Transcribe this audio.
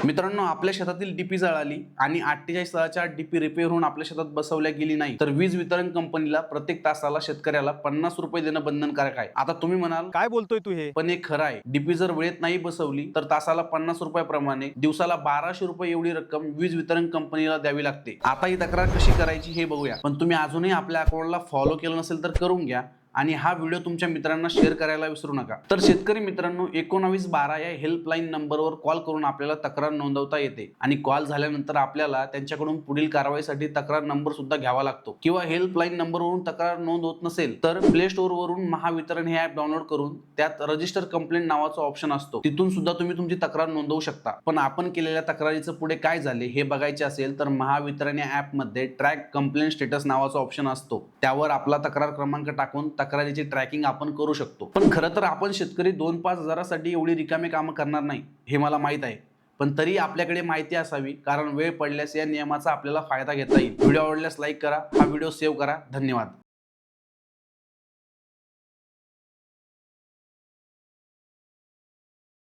मित्रांनो, आपल्या शेतातील डीपी जळाली आणि 48 डीपी रिपेअर होऊन आपल्या शेतात बसवल्या गेली नाही तर वीज वितरण कंपनीला प्रत्येक तासाला शेतकऱ्याला 50 रुपये देणं बंधनकारक आहे. आता तुम्ही म्हणाल काय बोलतोय तू हे? पण हे खरं आहे. डीपी जर वेळेत नाही बसवली तर तासाला 50 रुपयाप्रमाणे दिवसाला 1200 रुपये एवढी रक्कम वीज वितरण कंपनीला द्यावी लागते. आता ही तक्रार कशी करायची हे बघूया. पण तुम्ही अजूनही आपल्या अकाउंटला फॉलो केलं नसेल तर करून घ्या आणि हा व्हिडिओ तुमच्या मित्रांना शेअर करायला विसरू नका. तर शेतकरी मित्रांनो, 1912 या हेल्पलाईन नंबरवर कॉल करून आपल्याला तक्रार नोंदवता येते आणि कॉल झाल्यानंतर आपल्याला त्यांच्याकडून पुढील कारवाईसाठी तक्रार नंबर सुद्धा घ्यावा लागतो. किंवा हेल्पलाईन नंबरवरून तक्रार नोंद होत नसेल तर प्ले स्टोअर वरून महावितरण हे ॲप डाउनलोड करून त्यात रजिस्टर कंप्लेंट नावाचा ऑप्शन असतो, तिथून सुद्धा तुम्ही तुमची तक्रार नोंदवू शकता. पण आपण केलेल्या तक्रारीचं पुढे काय झाले हे बघायचे असेल तर महावितरण या ॲपमध्ये ट्रॅक कंप्लेंट स्टेटस नावाचा ऑप्शन असतो, त्यावर आपला तक्रार क्रमांक टाकून तक्रारीची ट्रॅकिंग आपण करू शकतो. पण खरं तर आपण शेतकरी 2-5 हजारासाठी एवढी रिकामी कामं करणार नाही हे मला माहित आहे. पण तरी आपल्याकडे माहिती असावी, कारण वेळ पडल्यास या नियमाचा आपल्याला फायदा घेता येईल. व्हिडिओ आवडल्यास लाईक करा, हा व्हिडिओ सेव्ह करा. धन्यवाद.